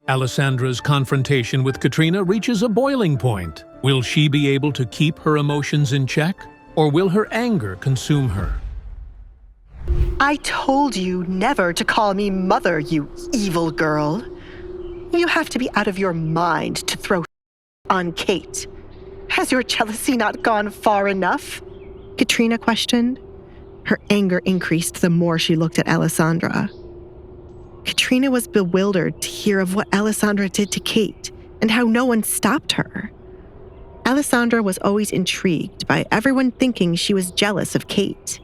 Alessandra's confrontation with Katrina reaches a boiling point. Will she be able to keep her emotions in check, or will her anger consume her? I told you never to call me mother, you evil girl. You have to be out of your mind to throw on Kate. Has your jealousy not gone far enough? Katrina questioned. Her anger increased the more she looked at Alessandra. Katrina was bewildered to hear of what Alessandra did to Kate and how no one stopped her. Alessandra was always intrigued by everyone thinking she was jealous of Kate.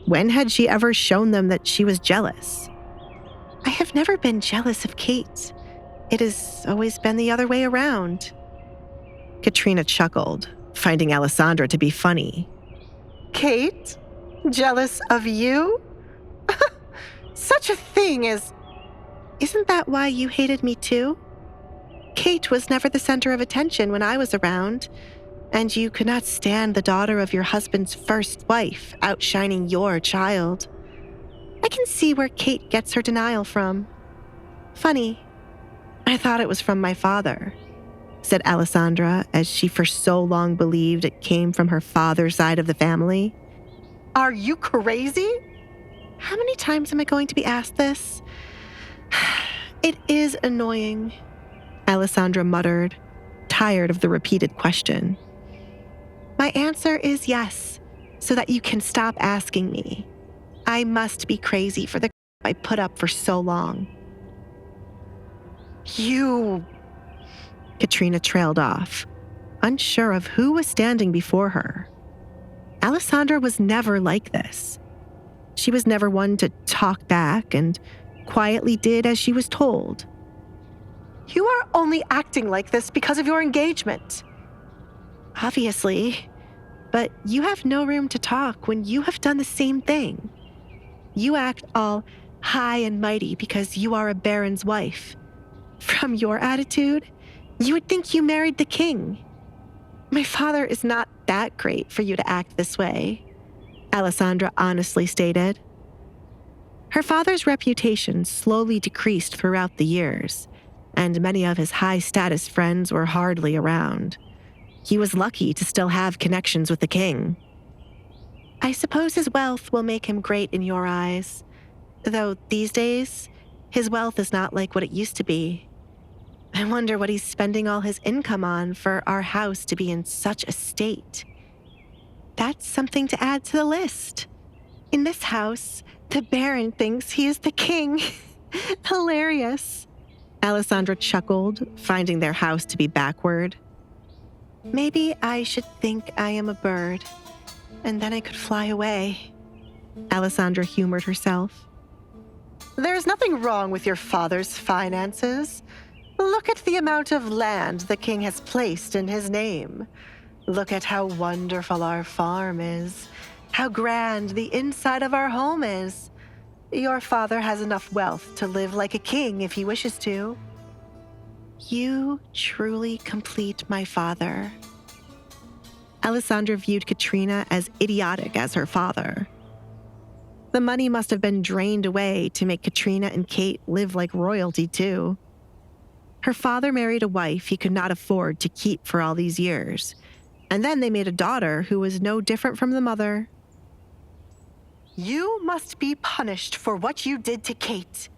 When had she ever shown them that she was jealous? I have never been jealous of Kate. It has always been the other way around. Katrina chuckled, finding Alessandra to be funny. Kate? Jealous of you? Such a thing as... Isn't that why you hated me too? Kate was never the center of attention when I was around, and you could not stand the daughter of your husband's first wife outshining your child. I can see where Kate gets her denial from. Funny, I thought it was from my father, said Alessandra, as she for so long believed it came from her father's side of the family. Are you crazy? How many times am I going to be asked this? It is annoying, Alessandra muttered, tired of the repeated question. My answer is yes, so that you can stop asking me. I must be crazy for the I put up for so long. You... Katrina trailed off, unsure of who was standing before her. Alessandra was never like this. She was never one to talk back and quietly did as she was told. You are only acting like this because of your engagement. Obviously, but you have no room to talk when you have done the same thing. You act all high and mighty because you are a baron's wife. From your attitude, you would think you married the king. My father is not that great for you to act this way, Alessandra honestly stated. Her father's reputation slowly decreased throughout the years, and many of his high-status friends were hardly around. He was lucky to still have connections with the king. I suppose his wealth will make him great in your eyes, though these days, his wealth is not like what it used to be. I wonder what he's spending all his income on for our house to be in such a state. That's something to add to the list. In this house, the Baron thinks he is the king. Hilarious. Alessandra chuckled, finding their house to be backward. Maybe I should think I am a bird, and then I could fly away. Alessandra humored herself. There's nothing wrong with your father's finances. Look at the amount of land the king has placed in his name. Look at how wonderful our farm is, how grand the inside of our home is. Your father has enough wealth to live like a king if he wishes to. You truly complete my father. Alessandra viewed Katrina as idiotic as her father. The money must have been drained away to make Katrina and Kate live like royalty, too. Her father married a wife he could not afford to keep for all these years, and then they made a daughter who was no different from the mother. You must be punished for what you did to Kate.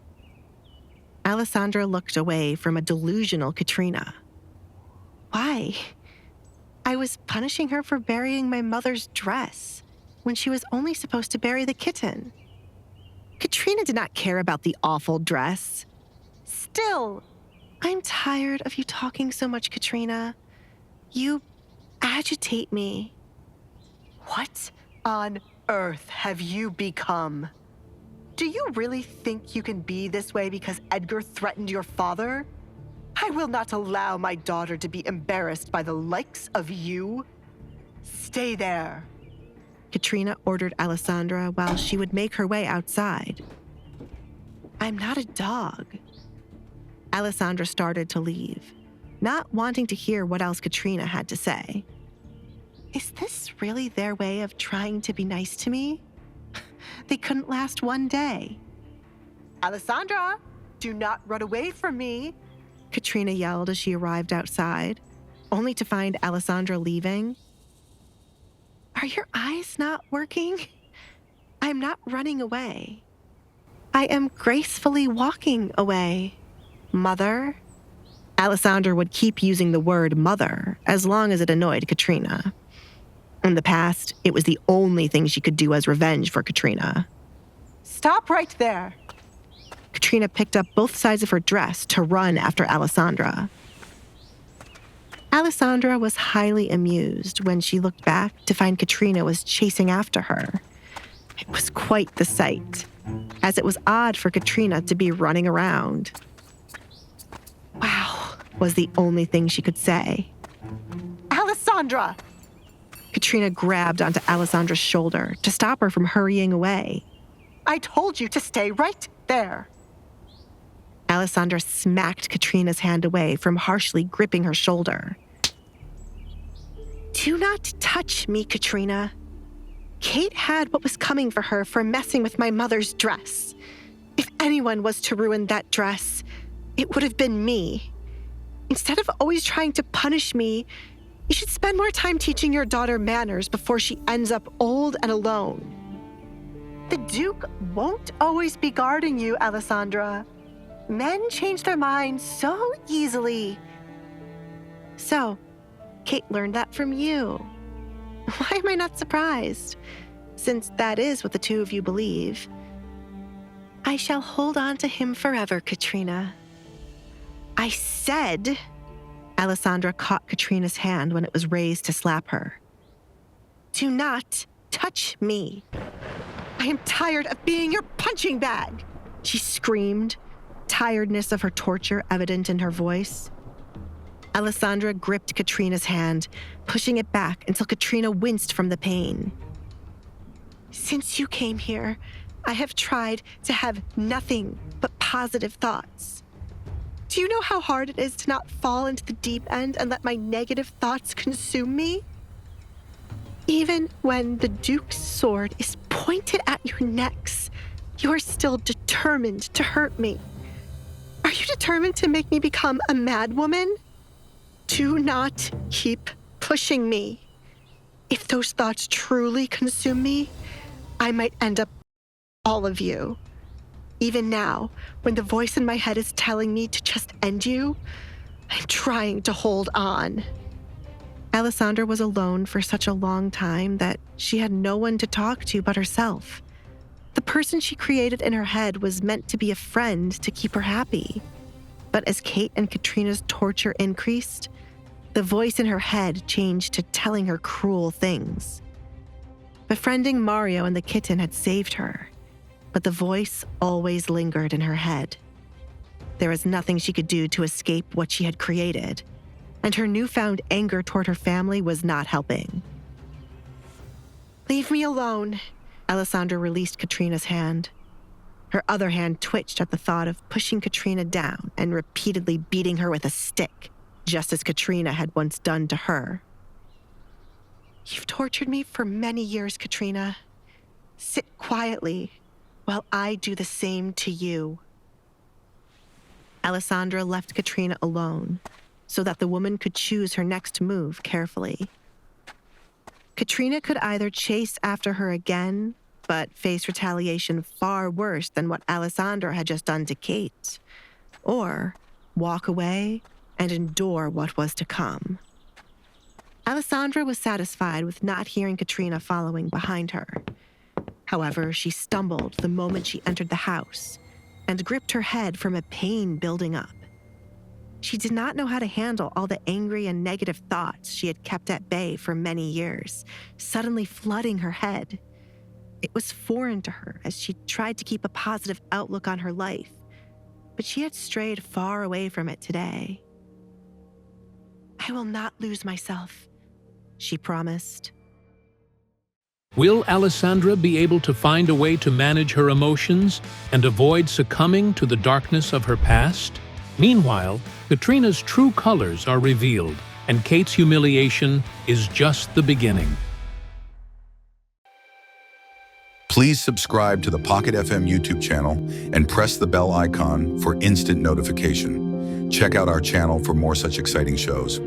Alessandra looked away from a delusional Katrina. Why? I was punishing her for burying my mother's dress when she was only supposed to bury the kitten. Katrina did not care about the awful dress. Still, I'm tired of you talking so much, Katrina. You agitate me. What on earth have you become? Do you really think you can be this way because Edgar threatened your father? I will not allow my daughter to be embarrassed by the likes of you. Stay there. Katrina ordered Alessandra while she would make her way outside. I'm not a dog. Alessandra started to leave, not wanting to hear what else Katrina had to say. Is this really their way of trying to be nice to me? They couldn't last one day. Alessandra, do not run away from me. Katrina yelled as she arrived outside, only to find Alessandra leaving. Are your eyes not working? I'm not running away. I am gracefully walking away, Mother. Alessandra would keep using the word mother as long as it annoyed Katrina. In the past, it was the only thing she could do as revenge for Katrina. Stop right there. Katrina picked up both sides of her dress to run after Alessandra. Alessandra was highly amused when she looked back to find Katrina was chasing after her. It was quite the sight, as it was odd for Katrina to be running around. Wow, was the only thing she could say. Alessandra! Katrina grabbed onto Alessandra's shoulder to stop her from hurrying away. I told you to stay right there. Alessandra smacked Katrina's hand away from harshly gripping her shoulder. Do not touch me, Katrina. Kate had what was coming for her for messing with my mother's dress. If anyone was to ruin that dress, it would have been me. Instead of always trying to punish me, you should spend more time teaching your daughter manners before she ends up old and alone. The Duke won't always be guarding you, Alessandra. Men change their minds so easily. So, Kate learned that from you. Why am I not surprised? Since that is what the two of you believe. I shall hold on to him forever, Katrina. I said... Alessandra caught Katrina's hand when it was raised to slap her. Do not touch me. I am tired of being your punching bag, she screamed, tiredness of her torture evident in her voice. Alessandra gripped Katrina's hand, pushing it back until Katrina winced from the pain. Since you came here, I have tried to have nothing but positive thoughts. Do you know how hard it is to not fall into the deep end and let my negative thoughts consume me? Even when the Duke's sword is pointed at your necks, you are still determined to hurt me. Are you determined to make me become a madwoman? Do not keep pushing me. If those thoughts truly consume me, I might end up all of you. Even now, when the voice in my head is telling me to just end you, I'm trying to hold on. Alessandra was alone for such a long time that she had no one to talk to but herself. The person she created in her head was meant to be a friend to keep her happy. But as Kate and Katrina's torture increased, the voice in her head changed to telling her cruel things. Befriending Mario and the kitten had saved her, but the voice always lingered in her head. There was nothing she could do to escape what she had created, and her newfound anger toward her family was not helping. Leave me alone, Alessandra released Katrina's hand. Her other hand twitched at the thought of pushing Katrina down and repeatedly beating her with a stick, just as Katrina had once done to her. You've tortured me for many years, Katrina. Sit quietly while I do the same to you. Alessandra left Katrina alone so that the woman could choose her next move carefully. Katrina could either chase after her again, but face retaliation far worse than what Alessandra had just done to Kate, or walk away and endure what was to come. Alessandra was satisfied with not hearing Katrina following behind her. However, she stumbled the moment she entered the house and gripped her head from a pain building up. She did not know how to handle all the angry and negative thoughts she had kept at bay for many years, suddenly flooding her head. It was foreign to her as she tried to keep a positive outlook on her life, but she had strayed far away from it today. I will not lose myself, she promised. Will Alessandra be able to find a way to manage her emotions and avoid succumbing to the darkness of her past? Meanwhile, Katrina's true colors are revealed, and Kate's humiliation is just the beginning. Please subscribe to the Pocket FM YouTube channel and press the bell icon for instant notification. Check out our channel for more such exciting shows.